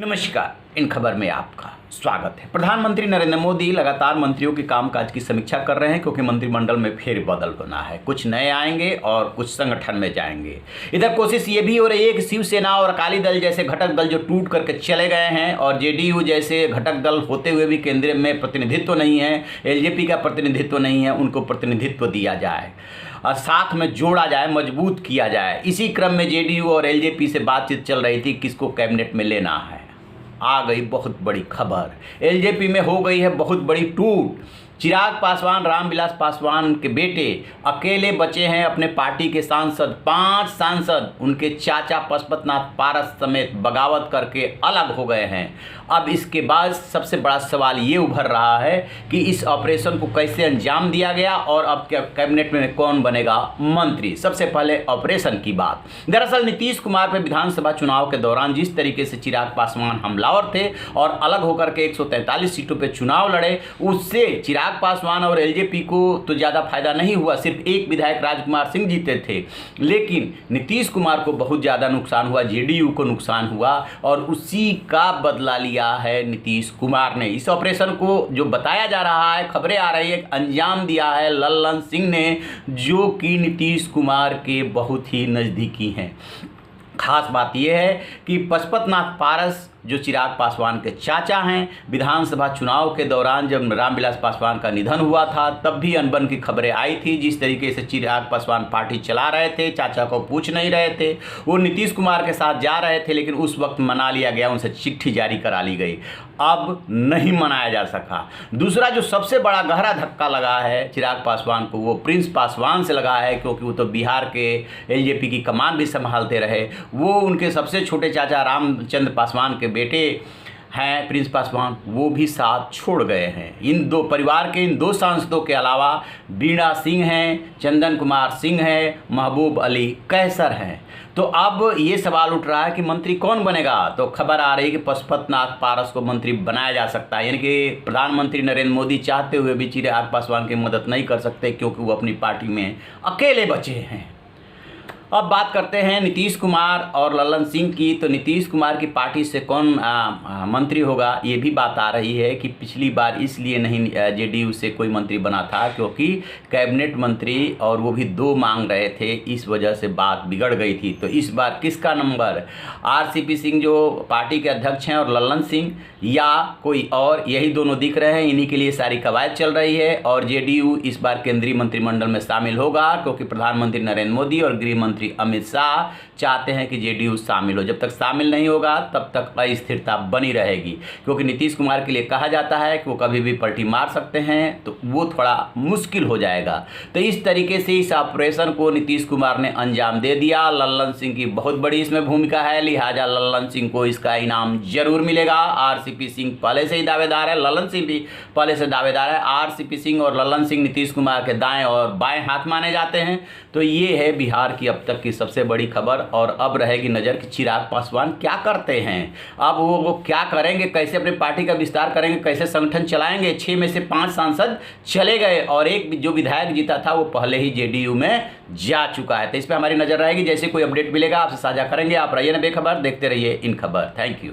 नमस्कार। इन खबर में आपका स्वागत है। प्रधानमंत्री नरेंद्र मोदी लगातार मंत्रियों के कामकाज की समीक्षा कर रहे हैं क्योंकि मंत्रिमंडल में फेरबदल होना है। कुछ नए आएंगे और कुछ संगठन में जाएंगे। इधर कोशिश ये भी हो रही है कि शिवसेना और अकाली दल जैसे घटक दल जो टूट करके चले गए हैं और जेडीयू जैसे घटक दल होते हुए भी केंद्र में प्रतिनिधित्व नहीं है, एलजेपी का प्रतिनिधित्व नहीं है, उनको प्रतिनिधित्व दिया जाए और साथ में जोड़ा जाए, मजबूत किया जाए। इसी क्रम में जेडीयू और एलजेपी से बातचीत चल रही थी किसको कैबिनेट में लेना है। आ गई बहुत बड़ी खबर, एलजेपी में हो गई है बहुत बड़ी टूट। चिराग पासवान, रामविलास पासवान के बेटे अकेले बचे हैं अपने पार्टी के सांसद। 5 सांसद उनके चाचा पशुपतनाथ पारस समेत बगावत करके अलग हो गए हैं। अब इसके बाद सबसे बड़ा सवाल ये उभर रहा है कि इस ऑपरेशन को कैसे अंजाम दिया गया और अब क्या कैबिनेट में कौन बनेगा मंत्री। सबसे पहले ऑपरेशन की बात। दरअसल नीतीश कुमार पर विधानसभा चुनाव के दौरान जिस तरीके से चिराग पासवान हमलावर थे और अलग होकर के 143 सीटों पर चुनाव लड़े, उससे चिराग पासवान और एलजेपी को तो ज़्यादा फायदा नहीं हुआ। सिर्फ एक विधायक राजकुमार सिंह जीते थे, लेकिन नीतीश कुमार को बहुत ज़्यादा नुकसान हुआ, जेडीयू को नुकसान हुआ और उसी का बदला लिया है नीतीश कुमार ने। इस ऑपरेशन को जो बताया जा रहा है, खबरें आ रही है, अंजाम दिया है लल्लन सिंह ने, जो कि नीतीश कुमार के बहुत ही नज़दीकी हैं। खास बात यह है कि पशुपतनाथ पारस जो चिराग पासवान के चाचा हैं, विधानसभा चुनाव के दौरान जब रामविलास पासवान का निधन हुआ था तब भी अनबन की खबरें आई थी। जिस तरीके से चिराग पासवान पार्टी चला रहे थे, चाचा को पूछ नहीं रहे थे, वो नीतीश कुमार के साथ जा रहे थे, लेकिन उस वक्त मना लिया गया, उनसे चिट्ठी जारी करा ली गई। अब नहीं मनाया जा सका। दूसरा जो सबसे बड़ा गहरा धक्का लगा है चिराग पासवान को, वो प्रिंस पासवान से लगा है, क्योंकि वो तो बिहार के एलजेपी की कमान भी संभालते रहे। वो उनके सबसे छोटे चाचा रामचंद्र पासवान के बेटे हैं प्रिंस पासवान, वो भी साथ छोड़ गए हैं। इन दो परिवार के इन 2 सांसदों के अलावा बीणा सिंह हैं, चंदन कुमार सिंह हैं, महबूब अली कैसर हैं। तो अब ये सवाल उठ रहा है कि मंत्री कौन बनेगा। तो खबर आ रही है कि पशुपतनाथ पारस को मंत्री बनाया जा सकता है, यानी कि प्रधानमंत्री नरेंद्र मोदी चाहते हुए भी चिराग पासवान की मदद नहीं कर सकते क्योंकि वो अपनी पार्टी में अकेले बचे हैं। अब बात करते हैं नीतीश कुमार और लल्लन सिंह की। तो नीतीश कुमार की पार्टी से कौन मंत्री होगा, ये भी बात आ रही है कि पिछली बार इसलिए नहीं जेडीयू से कोई मंत्री बना था क्योंकि कैबिनेट मंत्री और वो भी 2 मांग रहे थे, इस वजह से बात बिगड़ गई थी। तो इस बार किसका नंबर, आरसीपी सिंह जो पार्टी के अध्यक्ष हैं और लल्लन सिंह, या कोई और, यही दोनों दिख रहे हैं। इन्हीं के लिए सारी कवायद चल रही है और जेडीयू इस बार केंद्रीय मंत्रिमंडल में शामिल होगा क्योंकि प्रधानमंत्री नरेंद्र मोदी और गृह मंत्री अमित शाह चाहते हैं कि जेडीयू शामिल हो। जब तक शामिल नहीं होगा तब तक अस्थिरता बनी रहेगी, क्योंकि नीतीश कुमार के लिए कहा जाता है कि वो कभी भी पलटी मार सकते हैं, तो वो थोड़ा मुश्किल हो जाएगा। तो इस तरीके से इस ऑपरेशन को नीतीश कुमार ने अंजाम दे दिया। लल्लन सिंह की बहुत बड़ी इसमें भूमिका है, लिहाजा लल्लन सिंह को इसका इनाम जरूर मिलेगा। आरसीपी सिंह पहले से ही दावेदार है, लल्लन सिंह भी पहले से दावेदार है। आरसीपी सिंह और लल्लन सिंह नीतीश कुमार के दाएं और बाएं हाथ माने जाते हैं। तो ये है बिहार की अब तक की सबसे बड़ी खबर। और अब रहेगी नज़र कि चिराग पासवान क्या करते हैं। अब वो क्या करेंगे, कैसे अपनी पार्टी का विस्तार करेंगे, कैसे संगठन चलाएंगे। 6 में से 5 सांसद चले गए और एक जो विधायक जीता था वो पहले ही जेडीयू में जा चुका है। तो इस पर हमारी नज़र रहेगी। जैसे कोई अपडेट मिलेगा आपसे साझा करेंगे। आप रहिए ना बेखबर, देखते रहिए इन खबर। Thank you.